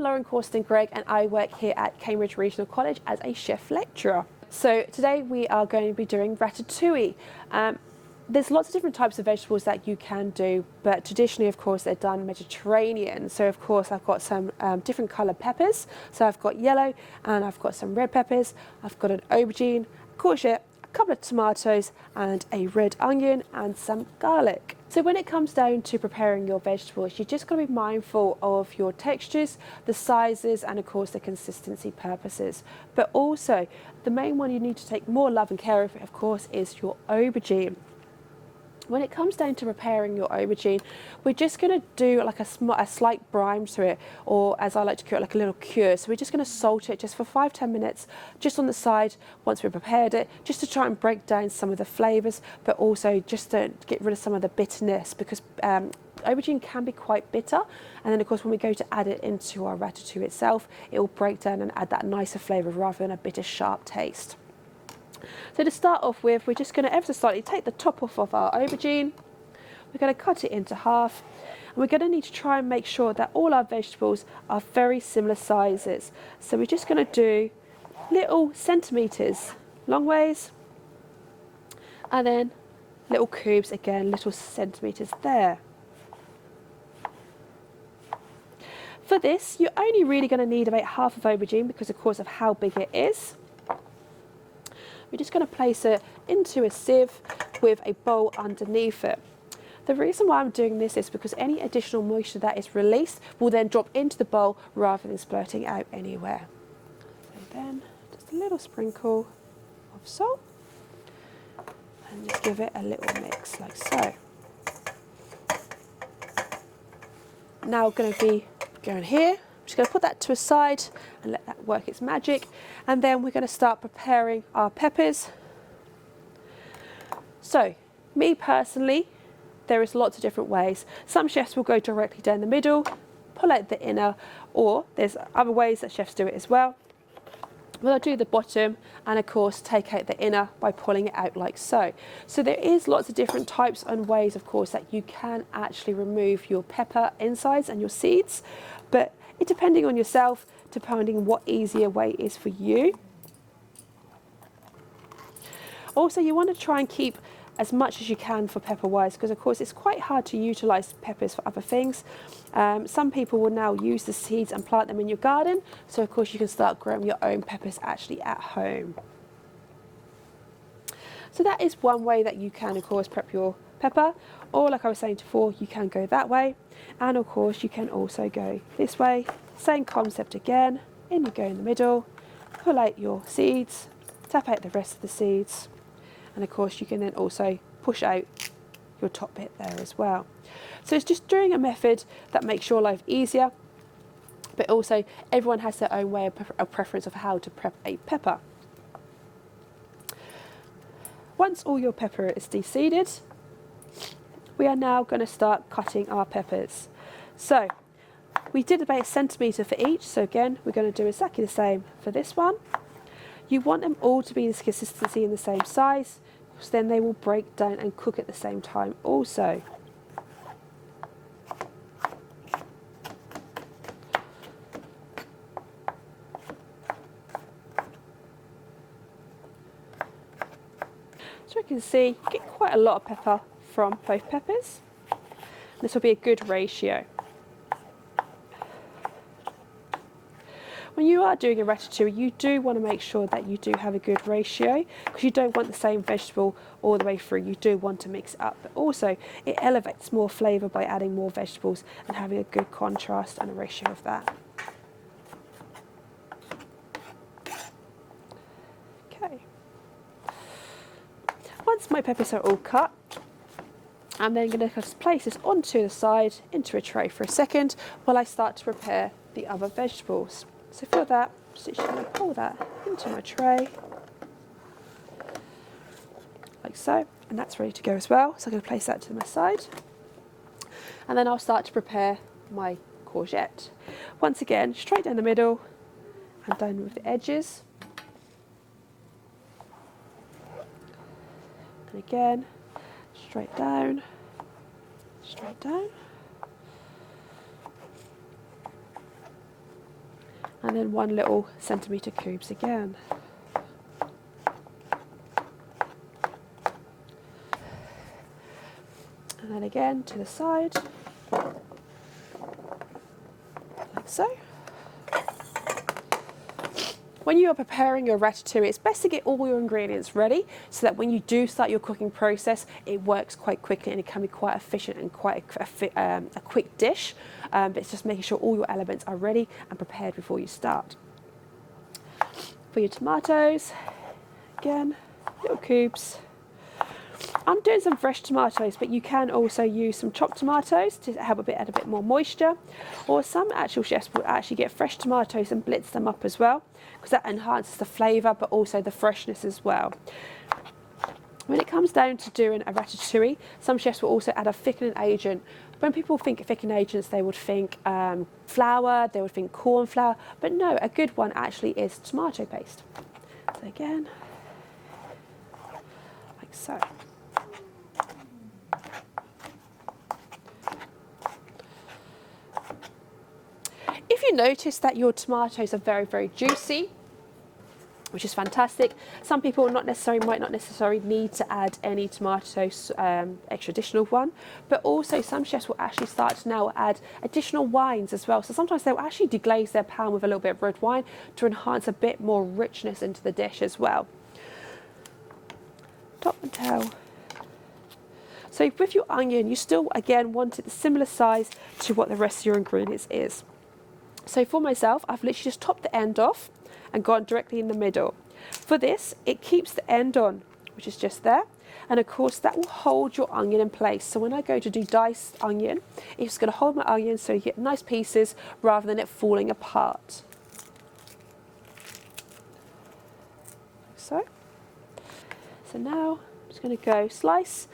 Lauren Cawston Gregg and I work here at Cambridge Regional College as a chef lecturer. So today we are going to be doing ratatouille. There's lots of different types of vegetables that you can do, but traditionally, of course, they're done Mediterranean. So, of course, I've got some different coloured peppers. So I've got yellow and I've got some red peppers. I've got an aubergine, courgette, a couple of tomatoes and a red onion and some garlic. So when it comes down to preparing your vegetables, you just got to be mindful of your textures, the sizes, and of course the consistency purposes. But also, the main one you need to take more love and care of course, is your aubergine. When it comes down to preparing your aubergine, we're just going to do like a slight brine to it, or as I like to call it, like a little cure. So we're just going to salt it just for 5-10 minutes, just on the side once we've prepared it, just to try and break down some of the flavours, but also just to get rid of some of the bitterness, because aubergine can be quite bitter. And then of course when we go to add it into our ratatouille itself, it will break down and add that nicer flavour rather than a bitter sharp taste. So to start off with, we're just going to ever so slightly take the top off of our aubergine. We're going to cut it into half, and we're going to need to try and make sure that all our vegetables are very similar sizes. So we're just going to do little centimetres long ways, and then little cubes again, little centimetres there. For this, you're only really going to need about half of aubergine because of course of how big it is. We're just going to place it into a sieve with a bowl underneath it. The reason why I'm doing this is because any additional moisture that is released will then drop into the bowl rather than splurting out anywhere. So then just a little sprinkle of salt and just give it a little mix like so. Now going to be going here. I'm just going to put that to a side and let that work its magic, and then we're going to start preparing our peppers. So me personally, there is lots of different ways. Some chefs will go directly down the middle, pull out the inner, or there's other ways that chefs do it as well. Well, I'll do the bottom and of course take out the inner by pulling it out like so. So there is lots of different types and ways of course that you can actually remove your pepper insides and your seeds, but it depending on yourself, depending what easier way is for you. Also, you want to try and keep as much as you can for pepper wise, because of course it's quite hard to utilise peppers for other things. Some people will now use the seeds and plant them in your garden, so of course you can start growing your own peppers actually at home. So that is one way that you can of course prep your pepper, or like I was saying before, you can go that way, and of course you can also go this way. Same concept again, in you go in the middle, pull out your seeds, tap out the rest of the seeds, and of course you can then also push out your top bit there as well. So it's just doing a method that makes your life easier, but also everyone has their own way of preference of how to prep a pepper. Once all your pepper is de-seeded, we are now going to start cutting our peppers. So we did about 1 centimetre for each, so again we're going to do exactly the same for this one. You want them all to be in this consistency and the same size, because then they will break down and cook at the same time also. So you can see you get quite a lot of pepper from both peppers. This will be a good ratio. When you are doing a ratatouille, you do want to make sure that you do have a good ratio, because you don't want the same vegetable all the way through. You do want to mix it up, but also it elevates more flavour by adding more vegetables and having a good contrast and a ratio of that. Okay. Once my peppers are all cut, I'm then going to just place this onto the side into a tray for a second while I start to prepare the other vegetables. So for that, I'm just going to pour that into my tray, like so, and that's ready to go as well. So I'm going to place that to my side, and then I'll start to prepare my courgette. Once again, straight down the middle and down with the edges. And again, straight down, straight down. and then 1 little centimetre cubes again. And then again to the side, like so. When you are preparing your ratatouille, it's best to get all your ingredients ready so that when you do start your cooking process, it works quite quickly and it can be quite efficient and quite a quick dish. But it's just making sure all your elements are ready and prepared before you start. For your tomatoes, again, little cubes. I'm doing some fresh tomatoes, but you can also use some chopped tomatoes to help add a bit more moisture. Or some actual chefs will actually get fresh tomatoes and blitz them up as well, because that enhances the flavour but also the freshness as well. When it comes down to doing a ratatouille, some chefs will also add a thickening agent. When people think thickening agents, they would think flour, they would think corn flour, but no, a good one actually is tomato paste. So again, like so. If you notice that your tomatoes are very, very juicy, which is fantastic, some people might not necessarily need to add any tomatoes, extra additional one, but also some chefs will actually start to now add additional wines as well. So sometimes they'll actually deglaze their pan with a little bit of red wine to enhance a bit more richness into the dish as well. Top and tail. So with your onion, you still again want it a similar size to what the rest of your ingredients is. So for myself, I've literally just topped the end off and gone directly in the middle. For this, it keeps the end on, which is just there. And of course, that will hold your onion in place. So when I go to do diced onion, it's going to hold my onion so you get nice pieces rather than it falling apart. So now I'm just going to go slice.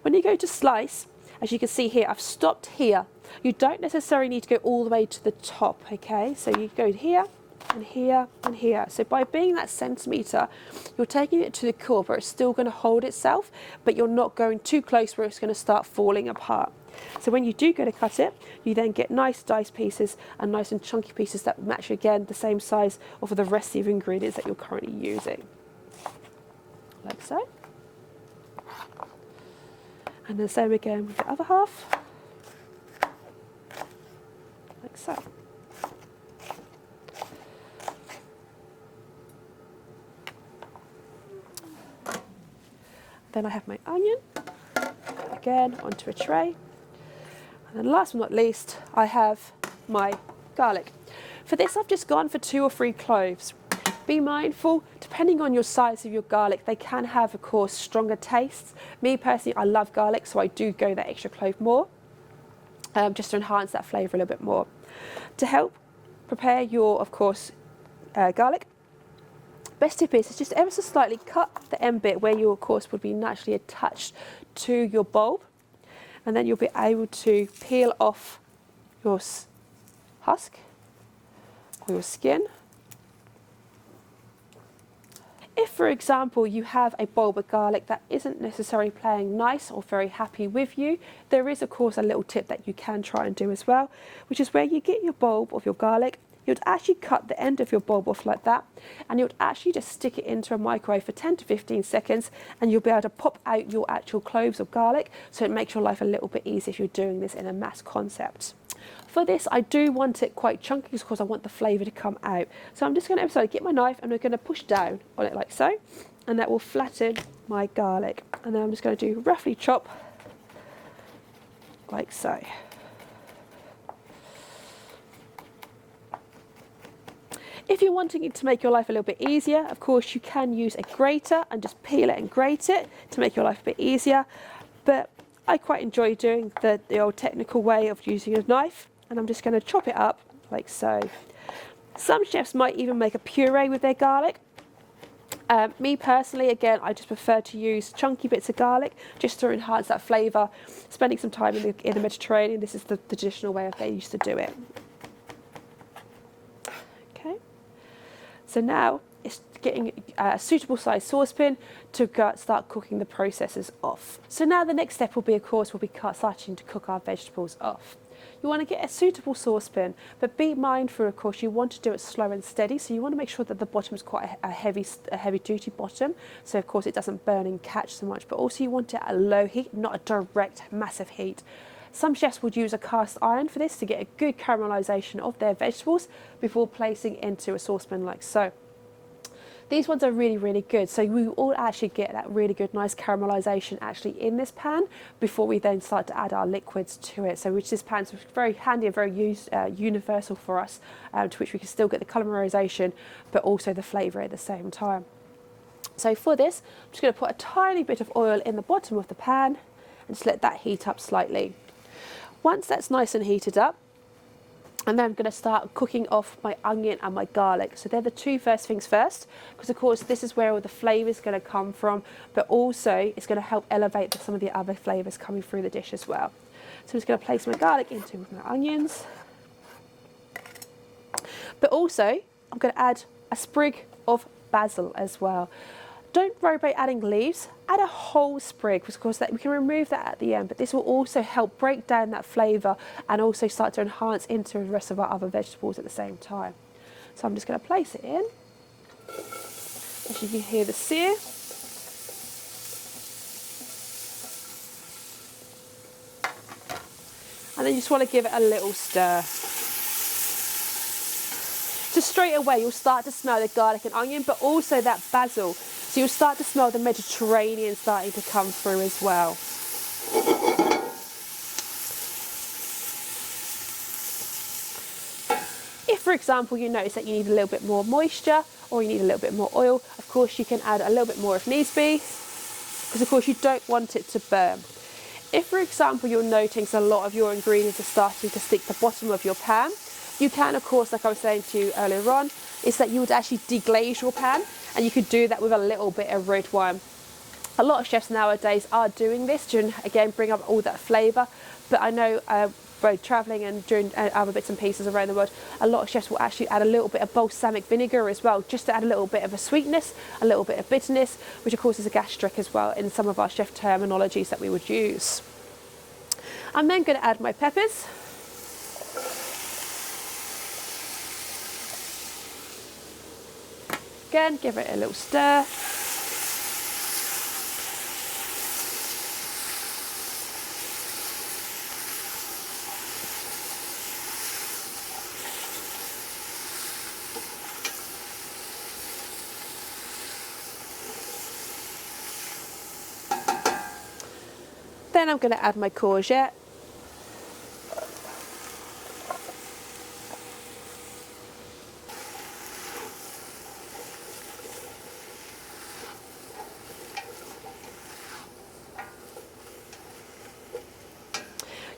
When you go to slice, as you can see here, I've stopped here. You don't necessarily need to go all the way to the top, okay? So you go here and here and here. So by being that centimetre, you're taking it to the core where it's still going to hold itself, but you're not going too close where it's going to start falling apart. So when you do go to cut it, you then get nice diced pieces and nice and chunky pieces that match again the same size of the rest of the ingredients that you're currently using. Like so. And then same again with the other half. Like so. Then I have my onion, again onto a tray. And then last but not least, I have my garlic. For this, I've just gone for 2 or 3 cloves. Be mindful, depending on your size of your garlic, they can have, of course, stronger tastes. Me personally, I love garlic, so I do go that extra clove more, just to enhance that flavour a little bit more. To help prepare your, of course, garlic, best tip is just ever so slightly cut the end bit where you, of course, would be naturally attached to your bulb, and then you'll be able to peel off your husk or your skin. If, for example, you have a bulb of garlic that isn't necessarily playing nice or very happy with you, there is, of course, a little tip that you can try and do as well, which is where you get your bulb of your garlic, you'd actually cut the end of your bulb off like that, and you'd actually just stick it into a microwave for 10 to 15 seconds, and you'll be able to pop out your actual cloves of garlic, so it makes your life a little bit easier if you're doing this in a mass concept. For this, I do want it quite chunky because I want the flavour to come out. So I'm just going to get my knife and I'm going to push down on it like so, and that will flatten my garlic. And then I'm just going to do roughly chop like so. If you're wanting it to make your life a little bit easier, of course you can use a grater and just peel it and grate it to make your life a bit easier. But I quite enjoy doing the old technical way of using a knife, and I'm just going to chop it up like so. Some chefs might even make a puree with their garlic. Me personally, again, I just prefer to use chunky bits of garlic just to enhance that flavour. Spending some time in the Mediterranean, this is the traditional way they used to do it. Okay, so now it's getting a suitable size saucepan to start cooking the processes off. So now the next step will be, of course, starting to cook our vegetables off. you want to get a suitable saucepan, but be mindful, of course, you want to do it slow and steady, so you want to make sure that the bottom is quite a heavy duty bottom, so of course it doesn't burn and catch so much, but also you want it at a low heat, not a direct massive heat. Some chefs would use a cast iron for this to get a good caramelisation of their vegetables before placing into a saucepan like so. These ones are really, really good. So we all actually get that really good, nice caramelisation actually in this pan before we then start to add our liquids to it. So which this pan is very handy and very universal for us, to which we can still get the caramelisation, but also the flavour at the same time. So for this, I'm just going to put a tiny bit of oil in the bottom of the pan and just let that heat up slightly. Once that's nice and heated up, and then I'm going to start cooking off my onion and my garlic. So they're the two first things first, because of course this is where all the flavour is going to come from, but also it's going to help elevate some of the other flavours coming through the dish as well. So I'm just going to place my garlic into my onions. But also I'm going to add a sprig of basil as well. Don't worry about adding leaves, add a whole sprig, because of course we can remove that at the end, but this will also help break down that flavour and also start to enhance into the rest of our other vegetables at the same time. So I'm just going to place it in. As you can hear the sear. And then you just want to give it a little stir. So straight away you'll start to smell the garlic and onion, but also that basil. So you'll start to smell the Mediterranean starting to come through as well. If, for example, you notice that you need a little bit more moisture or you need a little bit more oil, of course you can add a little bit more if needs be, because of course you don't want it to burn. If, for example, you're noticing a lot of your ingredients are starting to stick to the bottom of your pan, you can, of course, like I was saying to you earlier on, is that you would actually deglaze your pan, and you could do that with a little bit of red wine. A lot of chefs nowadays are doing this to, again, bring up all that flavour, but I know both travelling and doing other bits and pieces around the world, a lot of chefs will actually add a little bit of balsamic vinegar as well, just to add a little bit of a sweetness, a little bit of bitterness, which of course is a gastric as well in some of our chef terminologies that we would use. I'm then going to add my peppers. Again, give it a little stir. Then I'm going to add my courgette.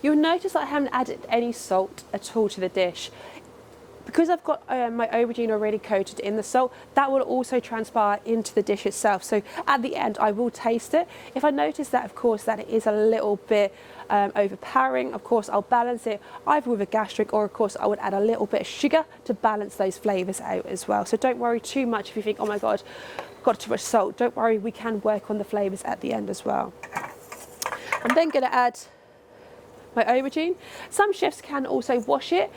You'll notice that I haven't added any salt at all to the dish. Because I've got my aubergine already coated in the salt, that will also transpire into the dish itself. So at the end, I will taste it. If I notice that, of course, that it is a little bit overpowering, of course, I'll balance it either with a gastric, or of course, I would add a little bit of sugar to balance those flavours out as well. So don't worry too much if you think, oh my God, got too much salt. Don't worry, we can work on the flavours at the end as well. I'm then going to add my aubergine. Some chefs can also wash it.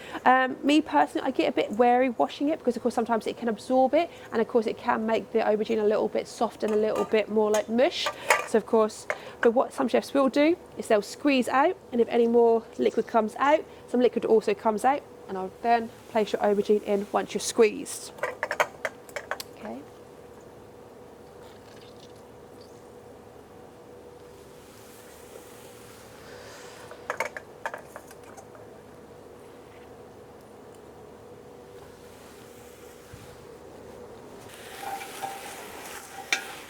Me personally, I get a bit wary washing it, because of course sometimes it can absorb it, and of course it can make the aubergine a little bit soft and a little bit more like mush. So of course, but what some chefs will do is they'll squeeze out, and if any more liquid comes out, some liquid also comes out, and I'll then place your aubergine in once you're squeezed. Okay.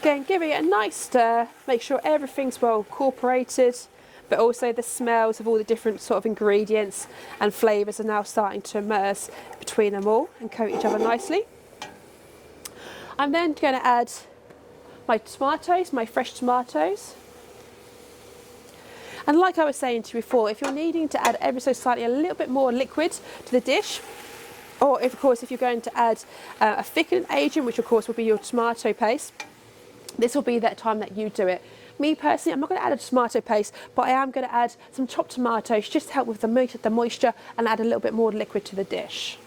Again, give it a nice stir, make sure everything's well incorporated, but also the smells of all the different sort of ingredients and flavours are now starting to immerse between them all and coat each other nicely. I'm then going to add my tomatoes, my fresh tomatoes. And like I was saying to you before, if you're needing to add ever so slightly a little bit more liquid to the dish, or if, of course, if you're going to add a thickening agent, which of course will be your tomato paste, this will be that time that you do it. Me personally, I'm not going to add a tomato paste, but I am going to add some chopped tomatoes just to help with the moisture and add a little bit more liquid to the dish.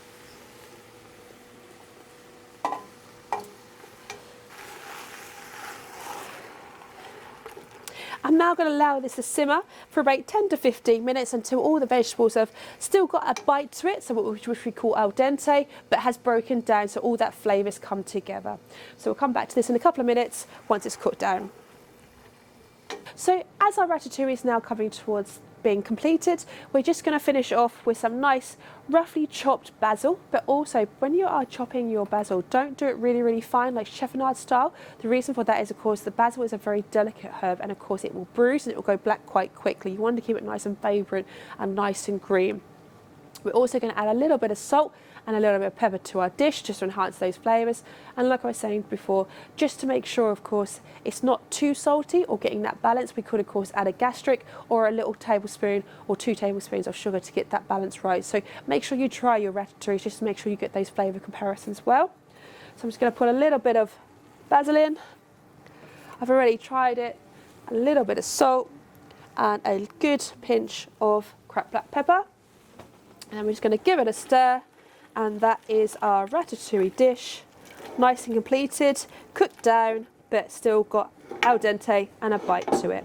I'm now going to allow this to simmer for about 10 to 15 minutes until all the vegetables have still got a bite to it, so which we call al dente, but has broken down so all that flavours come together. So we'll come back to this in a couple of minutes once it's cooked down. So as our ratatouille is now coming towards being completed, we're just going to finish off with some nice roughly chopped basil, but also when you are chopping your basil, don't do it really fine like cheffenade style. The reason for that is of course the basil is a very delicate herb, and of course it will bruise and it will go black quite quickly. You want to keep it nice and vibrant and nice and green. We're also going to add a little bit of salt and a little bit of pepper to our dish just to enhance those flavours, and like I was saying before, just to make sure of course it's not too salty or getting that balance, we could of course add a gastric or a little tablespoon or 2 tablespoons of sugar to get that balance right. So make sure you try your ratatouille just to make sure you get those flavour comparisons well. So I'm just going to put a little bit of basil in. I've already tried it, a little bit of salt and a good pinch of cracked black pepper, and we're just going to give it a stir. And that is our ratatouille dish, nice and completed, cooked down, but still got al dente and a bite to it.